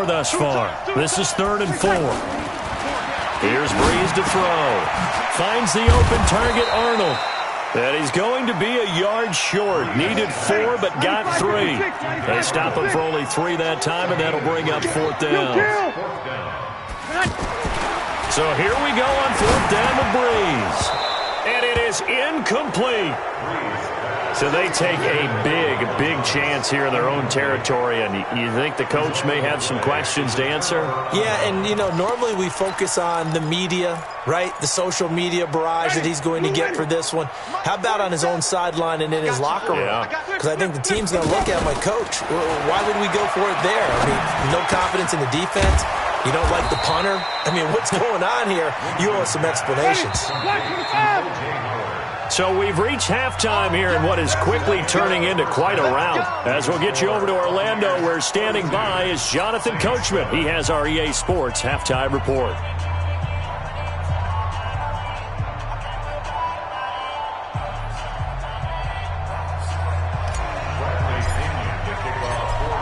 score thus far. This is 3rd and 4. Here's Breeze to throw. Finds the open target, Arnold. And he's going to be a yard short. Needed 4, but got 3. They stop him for only 3 that time, and that'll bring up 4th down. So here we go on 4th down to Breeze. And it is incomplete. So they take a big chance here in their own territory, and you think the coach may have some questions to answer? Yeah, and, normally we focus on the media, right? The social media barrage that he's going to get for this one. How about on his own sideline and in his locker room? Because I think the team's going to look at him like, Coach, why would we go for it there? I mean, no confidence in the defense. You don't like the punter? I mean, what's going on here? You owe us some explanations. So we've reached halftime here in what is quickly turning into quite a rout. As we'll get you over to Orlando, where standing by is Jonathan Coachman. He has our EA Sports halftime report.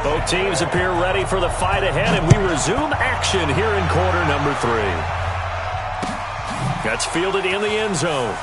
Both teams appear ready for the fight ahead, and we resume action here in quarter number 3. That's fielded in the end zone.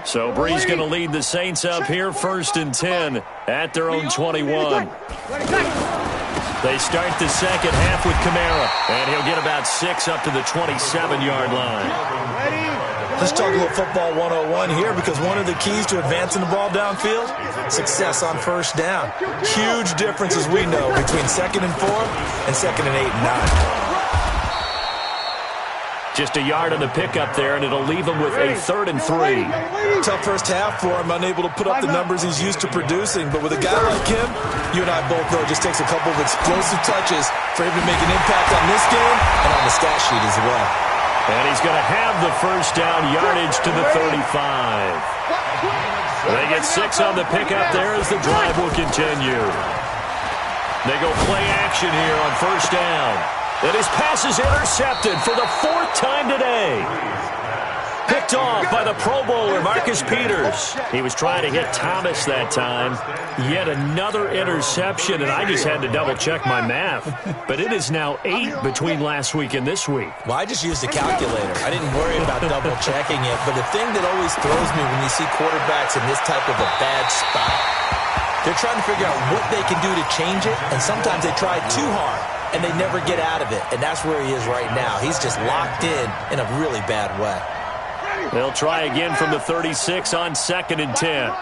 So Breeze going to lead the Saints up here, 1st and 10 at their own 21. They start the second half with Kamara, and he'll get about 6 up to the 27-yard line. Let's talk a little football 101 here, because one of the keys to advancing the ball downfield, success on 1st down. Huge difference, as we know, between 2nd and 4 and 2nd and 8 and 9. Just a yard on the pickup there, and it'll leave him with a 3rd and 3. Tough first half for him, unable to put up the numbers he's used to producing. But with a guy like him, you and I both know it just takes a couple of explosive touches for him to make an impact on this game and on the stat sheet as well. And he's going to have the 1st down yardage to the 35. They get 6 on the pickup there as the drive will continue. They go play action here on 1st down. And his pass is intercepted for the 4th time today. Picked off by the Pro Bowler, Marcus Peters. He was trying to hit Thomas that time. Yet another interception, and I just had to double-check my math. But it is now 8 between last week and this week. Well, I just used a calculator. I didn't worry about double-checking it. But the thing that always throws me when you see quarterbacks in this type of a bad spot, they're trying to figure out what they can do to change it, and sometimes they try too hard, and they never get out of it. And that's where he is right now. He's just locked in a really bad way. They'll try again from the 36 on 2nd and 10.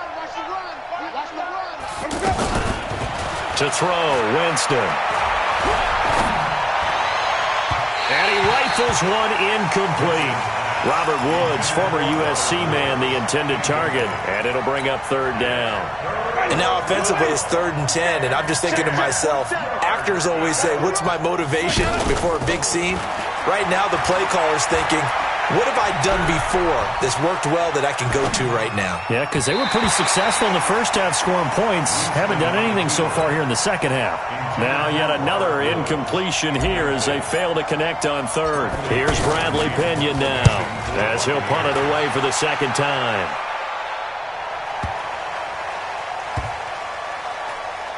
To throw, Winston. And he rifles one incomplete. Robert Woods, former USC man, the intended target, and it'll bring up 3rd down. And now offensively it's 3rd and 10, and I'm just thinking to myself, actors always say, what's my motivation before a big scene? Right now the play caller's thinking, what have I done before that's worked well that I can go to right now? Yeah, because they were pretty successful in the first half scoring points. Haven't done anything so far here in the second half. Now yet another incompletion here as they fail to connect on 3rd. Here's Bradley Pena now as he'll punt it away for the 2nd time.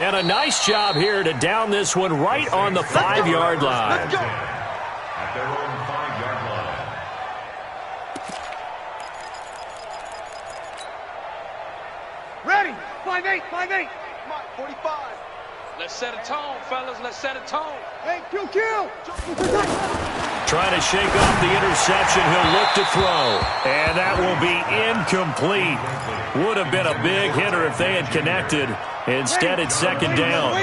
And a nice job here to down this one right on the 5-yard line. Ready? 5-8, 5-8. 45. Let's set a tone, fellas. Let's set a tone. Hey, kill. Trying to shake off the interception. He'll look to throw. And that will be incomplete. Would have been a big hitter if they had connected. Instead, it's 2nd down.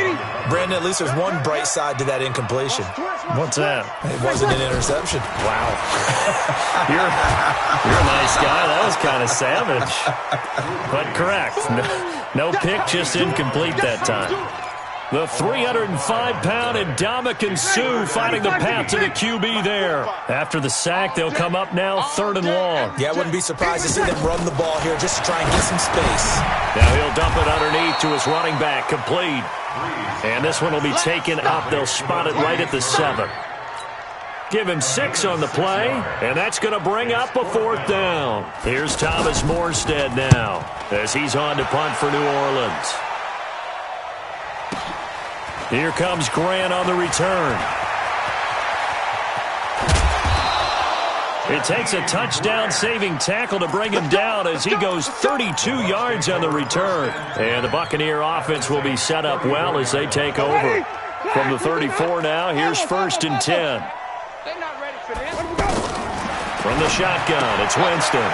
Brandon, at least there's one bright side to that incompletion. What's that? It wasn't an interception. Wow. You're a nice guy. That was kind of savage. But correct. No pick, just incomplete that time. The 305-pound Ndamukong Suh finding the path to the QB there. After the sack, they'll come up now 3rd and long. Yeah, I wouldn't be surprised to see them run the ball here just to try and get some space. Now he'll dump it underneath to his running back, complete. And this one will be taken up. They'll spot it right at the 7. Give him 6 on the play, and that's going to bring up a 4th down. Here's Thomas Morstead now as he's on to punt for New Orleans. Here comes Grant on the return. It takes a touchdown-saving tackle to bring him down as he goes 32 yards on the return. And the Buccaneer offense will be set up well as they take over. From the 34 now, here's 1st and 10. They're not ready for this. From the shotgun, it's Winston.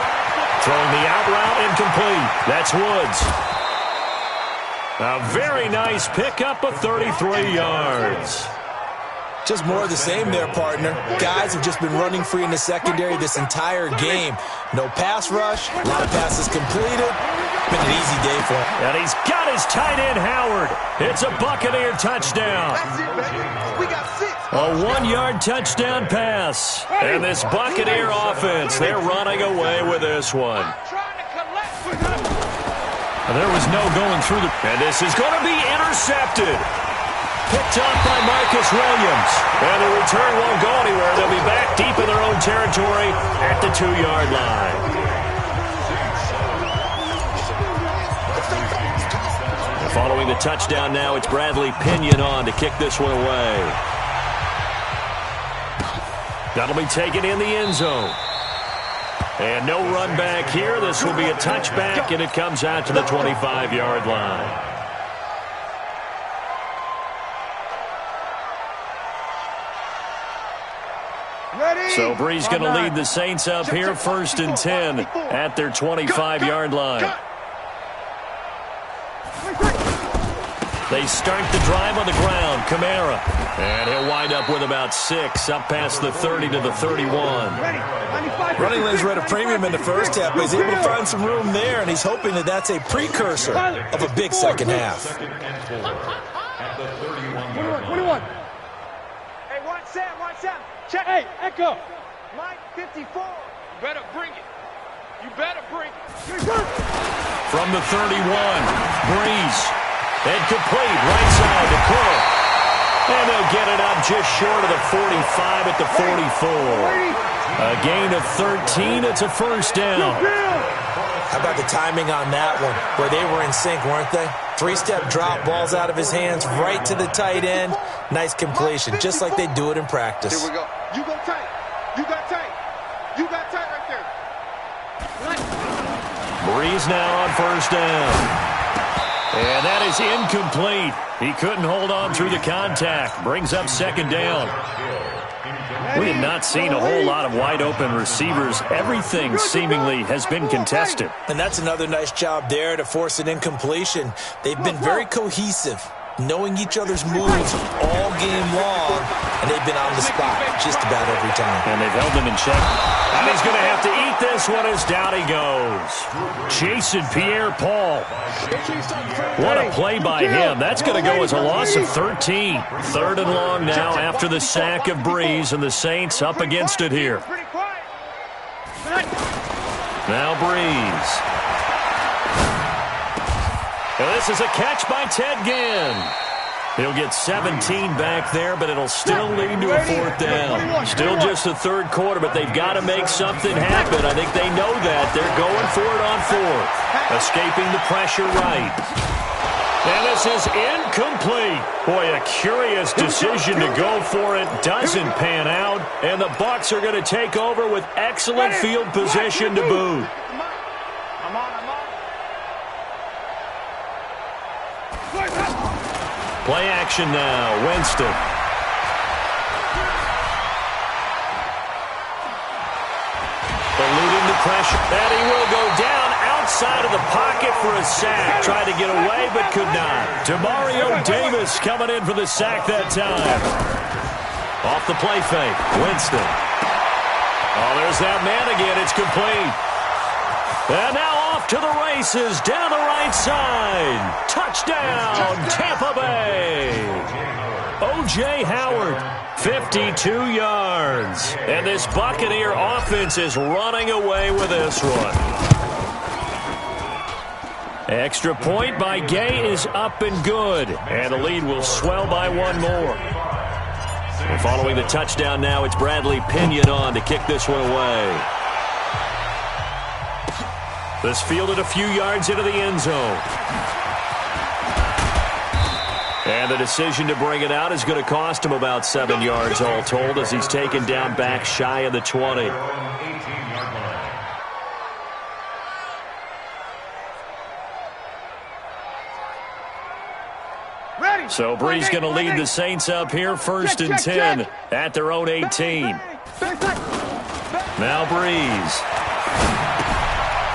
Throwing the out route, incomplete. That's Woods. A very nice pickup of 33 yards. Just more of the same there, partner. Guys have just been running free in the secondary this entire game. No pass rush, a lot of passes completed. Been an easy day for him. And he's got his tight end, Howard. It's a Buccaneer touchdown. That's it, baby. We got 6. A 1-yard touchdown pass. And this Buccaneer offense, they're running away with this one. Trying to collect. There was no going through the... And this is going to be intercepted. Picked up by Marcus Williams. And the return won't go anywhere. They'll be back deep in their own territory at the 2-yard line. Following the touchdown now, it's Bradley Pinion on to kick this one away. That'll be taken in the end zone. And no run back here. This will be a touchback, and it comes out to the 25-yard line. So Bree's going to lead the Saints up here, 1st and 10 at their 25-yard line. They start the drive on the ground. Kamara. And he'll wind up with about 6 up past the 30 to the 31. Running lanes were at a premium in the first half, but he's able to find some room there, and he's hoping that that's a precursor of a big second half. 21. Hey, watch Sam. Check. Hey, Echo. Mike 54. You better bring it. You better bring it. From the 31, Breeze. And complete, right side to Cook. And they'll get it up just short of the 45 at the 44. A gain of 13, it's a 1st down. How about the timing on that one, where they were in sync, weren't they? 3-step drop, balls out of his hands, right to the tight end. Nice completion, just like they do it in practice. Here we go. You go tight. You got tight. You got tight right there. Breeze now on 1st down. And that is incomplete. He couldn't hold on through the contact. Brings up 2nd down. We have not seen a whole lot of wide-open receivers. Everything seemingly has been contested. And that's another nice job there to force an incompletion. They've been very cohesive, knowing each other's moves all game long, and they've been on the spot just about every time. And they've held him in check. And he's going to have to eat this one as down he goes. Jason Pierre-Paul. What a play by him. That's going to go as a loss of 13. 3rd and long now after the sack of Breeze, and the Saints up against it here. Now Breeze. And this is a catch by Ted Ginn. He'll get 17 back there, but it'll still lead to a 4th down. Still just the 3rd quarter, but they've got to make something happen. I think they know that. They're going for it on 4th. Escaping the pressure right. And this is incomplete. Boy, a curious decision to go for it. Doesn't pan out. And the Bucs are going to take over with excellent field position to boot. Play action now. Winston. Eluding the pressure. And he will go down outside of the pocket for a sack. Tried to get away, but could not. Demario Davis coming in for the sack that time. Off the play fake. Winston. Oh, there's that man again. It's complete. And now off to the races, down the right side. Touchdown, Tampa Bay. O.J. Howard, 52 yards. And this Buccaneer offense is running away with this one. Extra point by Gay is up and good. And the lead will swell by one more. And following the touchdown now, it's Bradley Pinion on to kick this one away. This fielded a few yards into the end zone. And the decision to bring it out is going to cost him about 7 yards all told as he's taken down back shy of the 20. So Brees going to lead the Saints up here, 1st and 10 at their own 18. Now Brees.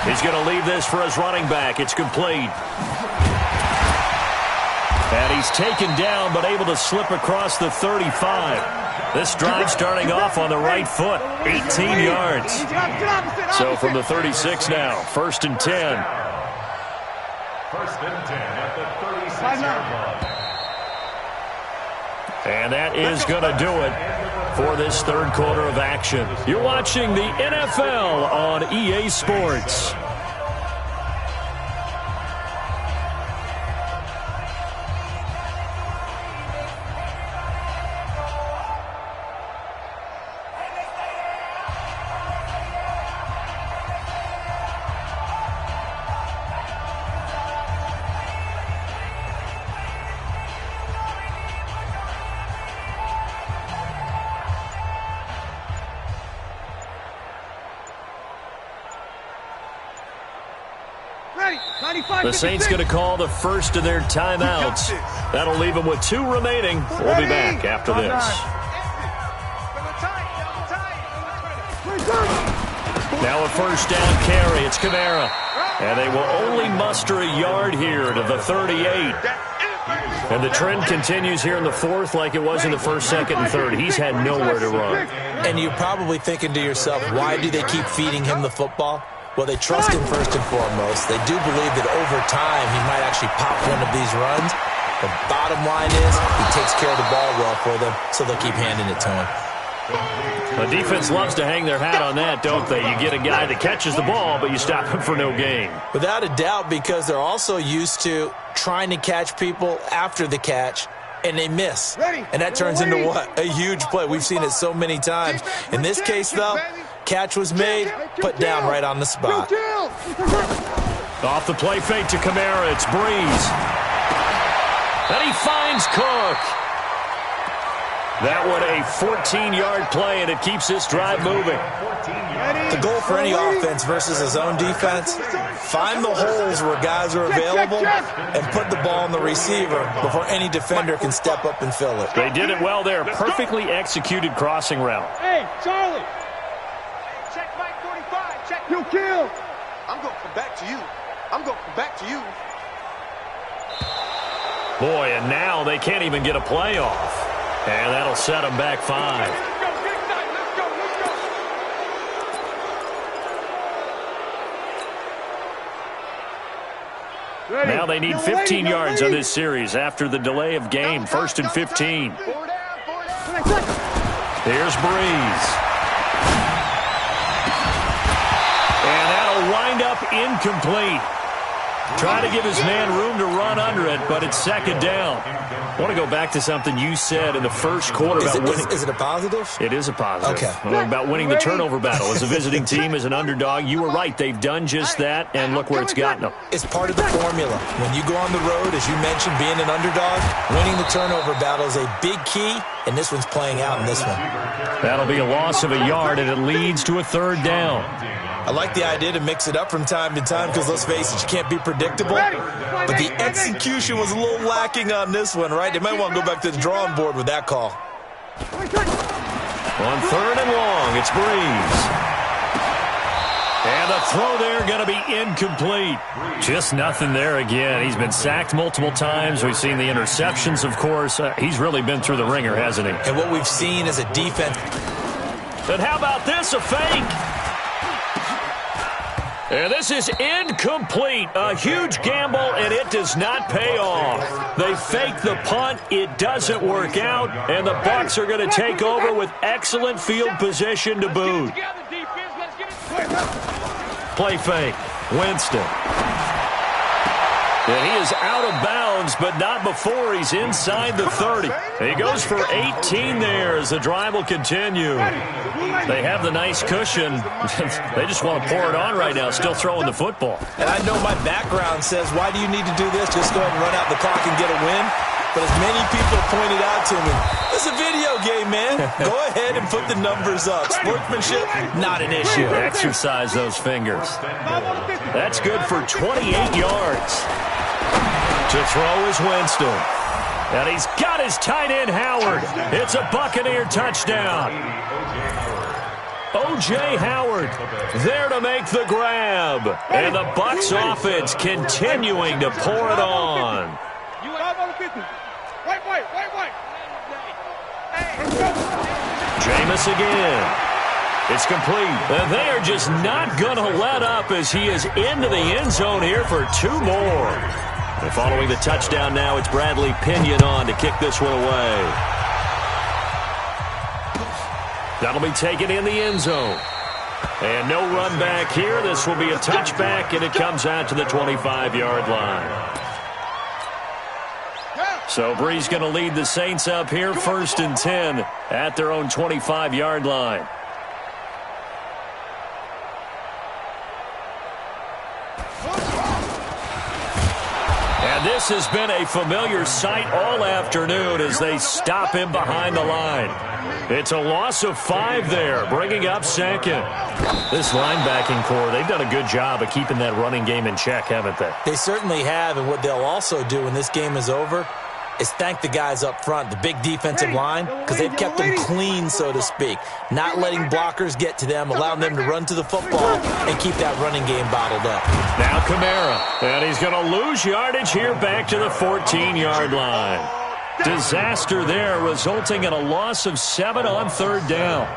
He's going to leave this for his running back. It's complete. And he's taken down but able to slip across the 35. This drive starting off on the right foot, 18 yards. So from the 36 now, 1st and 10. 1st and 10 at the 36-yard line. And that is going to do it for this third quarter of action. You're watching the NFL on EA Sports. The Saints going to call the first of their timeouts. That'll leave them with 2 remaining. We'll be back after this. Now a 1st down carry. It's Kamara. And they will only muster a yard here to the 38. And the trend continues here in the 4th like it was in the 1st, 2nd, and 3rd. He's had nowhere to run. And you're probably thinking to yourself, why do they keep feeding him the football? Well, they trust him first and foremost. They do believe that over time he might actually pop one of these runs. The bottom line is he takes care of the ball well for them, so they'll keep handing it to him. The defense loves to hang their hat on that, don't they? You get a guy that catches the ball, but you stop him for no gain. Without a doubt, because they're also used to trying to catch people after the catch, and they miss. And that turns into what? A huge play. We've seen it so many times. In this case, though, catch was made, put down right on the spot. Off the play fake to Kamara, it's Brees. And he finds Cook. That one a 14-yard play, and it keeps this drive moving. The goal for any offense versus his own defense, find the holes where guys are available and put the ball on the receiver before any defender can step up and fill it. They did it well there. Perfectly executed crossing route. Hey, Charlie. Check Mike 45. Check. You kill. I'm going to come back to you. I'm going to come back to you. Boy, and now they can't even get a play off. And that'll set them back 5. Now they need 15 yards on this series after the delay of game. 1st and 15. Here's Brees. And that'll wind up incomplete. Trying to give his man room to run under it, but it's 2nd down. I want to go back to something you said in the first quarter about winning. Is it a positive? It is a positive. Okay. About winning the turnover battle. As a visiting team, as an underdog, you were right. They've done just that, and look where it's gotten them. It's part of the formula. When you go on the road, as you mentioned, being an underdog, winning the turnover battle is a big key, and this one's playing out in this one. That'll be a loss of a yard, and it leads to a 3rd down. I like the idea to mix it up from time to time because, let's face it, you can't be predictable. But the execution was a little lacking on this one, right? They might want to go back to the drawing board with that call. On 3rd and long, it's Brees. And the throw there going to be incomplete. Just nothing there again. He's been sacked multiple times. We've seen the interceptions, of course. He's really been through the ringer, hasn't he? And what we've seen is a defense. And how about this, a fake? And this is incomplete. A huge gamble, and it does not pay off. They fake the punt. It doesn't work out, and the Bucs are going to take over with excellent field position to boot. Play fake. Winston. And he is out of bounds, but not before he's inside the 30. He goes for 18 there as the drive will continue. They have the nice cushion. They just want to pour it on right now, still throwing the football. And I know my background says, why do you need to do this? Just go ahead and run out the clock and get a win. But as many people pointed out to me, it's a video game, man. Go ahead and put the numbers up. Sportsmanship, not an issue. Exercise those fingers. That's good for 28 yards. To throw is Winston. And he's got his tight end, Howard. It's a Buccaneer touchdown. O.J. Howard there to make the grab. And the Bucs offense continuing to pour it on. Jameis again. It's complete. And they are just not going to let up as he is into the end zone here for 2 more. And following the touchdown now, it's Bradley Pinion on to kick this one away. That'll be taken in the end zone. And no run back here. This will be a touchback, and it comes out to the 25-yard line. So Brees going to lead the Saints up here, 1st and 10 at their own 25-yard line. And this has been a familiar sight all afternoon as they stop him behind the line. It's a loss of 5 there, bringing up 2nd. This linebacking core, they've done a good job of keeping that running game in check, haven't they? They certainly have, and what they'll also do when this game is over is thank the guys up front, the big defensive line, because they've kept them clean, so to speak, not letting blockers get to them, allowing them to run to the football and keep that running game bottled up. Now Kamara, and he's going to lose yardage here back to the 14-yard line. Disaster there, resulting in a loss of 7 on 3rd down.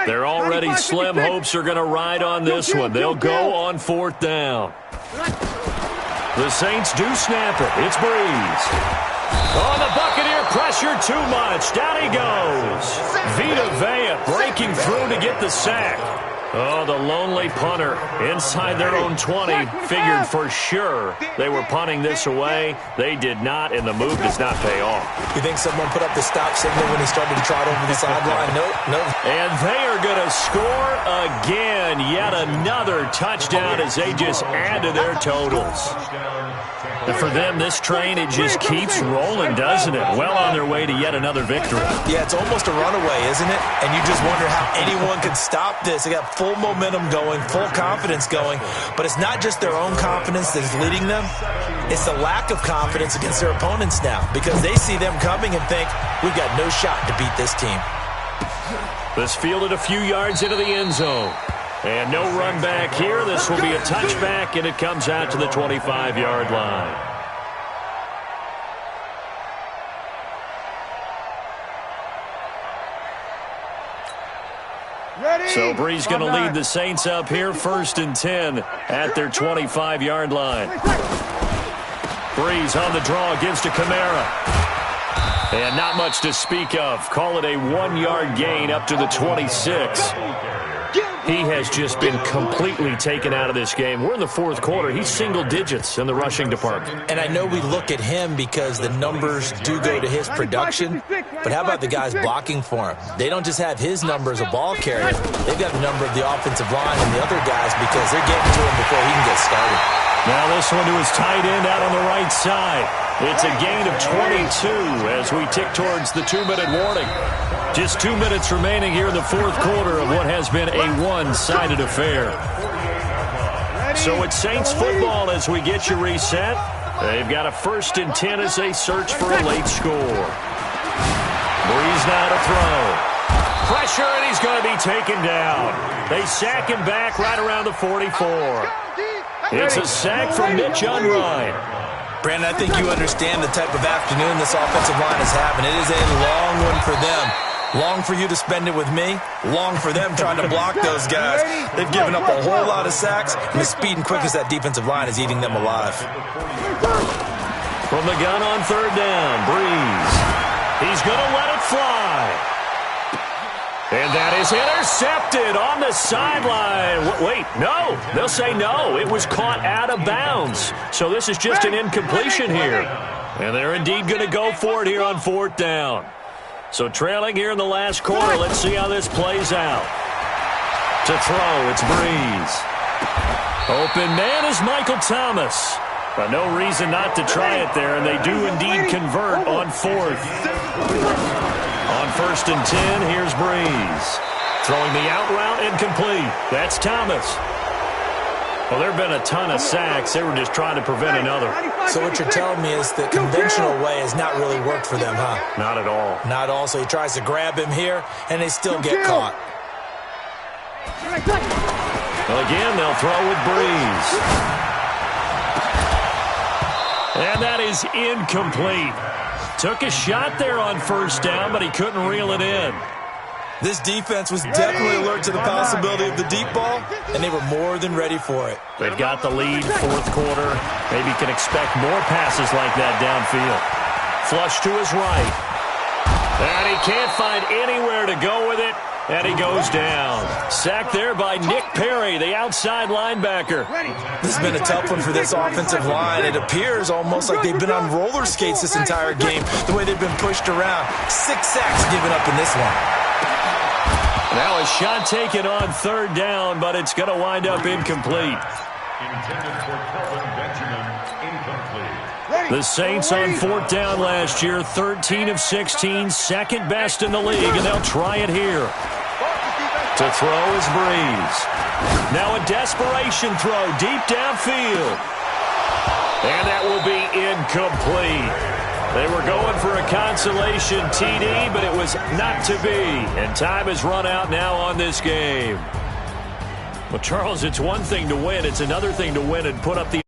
Their already slim hopes are going to ride on this one. They'll go on 4th down. The Saints do snap it. It's Brees. Oh, the Buccaneer pressure too much. Down he goes. Vita Vea breaking through to get the sack. Oh, the lonely punter inside their own 20. Figured for sure they were punting this away. They did not, and the move does not pay off. You think someone put up the stop signal when he started to trot over the sideline? Nope. And they are going to score again. Yet another touchdown as they just add to their totals. And for them, this train, it just keeps rolling, doesn't it? Well on their way to yet another victory. Yeah, it's almost a runaway, isn't it? And you just wonder how anyone could stop this. They got full momentum going, full confidence going. But it's not just their own confidence that's leading them. It's the lack of confidence against their opponents now because they see them coming and think, we've got no shot to beat this team. This fielded a few yards into the end zone. And no run back here. This will be a touchback, and it comes out to the 25-yard line. So Brees going to lead the Saints up here, 1st and 10 at their 25-yard line. Brees on the draw, gives to Kamara. And not much to speak of. Call it a 1-yard gain up to the 26. He has just been completely taken out of this game. We're in the 4th quarter. He's single digits in the rushing department. And I know we look at him because the numbers do go to his production, but how about the guys blocking for him? They don't just have his number as a ball carrier. They've got the number of the offensive line and the other guys because they're getting to him before he can get started. Now this one to his tight end out on the right side. It's a gain of 22 as we tick towards the 2-minute warning. Just 2 minutes remaining here in the 4th quarter of what has been a one-sided affair. So it's Saints football as we get you reset. They've got a 1st and 10 as they search for a late score. Brees now to throw. Pressure, and he's going to be taken down. They sack him back right around the 44. It's a sack from Mitch Unrein. Brandon, I think you understand the type of afternoon this offensive line is having. It is a long one for them. Long for you to spend it with me. Long for them trying to block those guys. They've given up a whole lot of sacks, and the speed and quickness that defensive line is eating them alive. From the gun on third down, Breeze. He's going to let it fly. And that is intercepted on the sideline. Wait, no. They'll say no. It was caught out of bounds. So this is just an incompletion here. And they're indeed going to go for it here on fourth down. So trailing here in the last quarter, let's see how this plays out. To throw, it's Breeze. Open man is Michael Thomas. But no reason not to try it there, and they do indeed convert on fourth. On first and 10, here's Breeze. Throwing the out route, incomplete. That's Thomas. Well, there have been a ton of sacks. They were just trying to prevent another. So what you're telling me is the conventional way has not really worked for them, huh? Not at all. Not all. So he tries to grab him here, and they still get caught. Well, again, they'll throw with Breeze. And that is incomplete. Took a shot there on first down, but he couldn't reel it in. This defense was definitely alert to the possibility of the deep ball, and they were more than ready for it. They've got the lead, fourth quarter. Maybe can expect more passes like that downfield. Flush to his right. And he can't find anywhere to go with it, and he goes down. Sacked there by Nick Perry, the outside linebacker. This has been a tough one for this offensive line. It appears almost like they've been on roller skates this entire game, the way they've been pushed around. 6 sacks given up in this one. Now a shot taken on third down, but it's going to wind up incomplete. Intended for Kelvin Benjamin, incomplete. The Saints on fourth down last year, 13 of 16, second best in the league, and they'll try it here. To throw is Breeze. Now a desperation throw deep downfield. And that will be incomplete. They were going for a consolation TD, but it was not to be. And time has run out now on this game. Well, Charles, it's one thing to win. It's another thing to win and put up the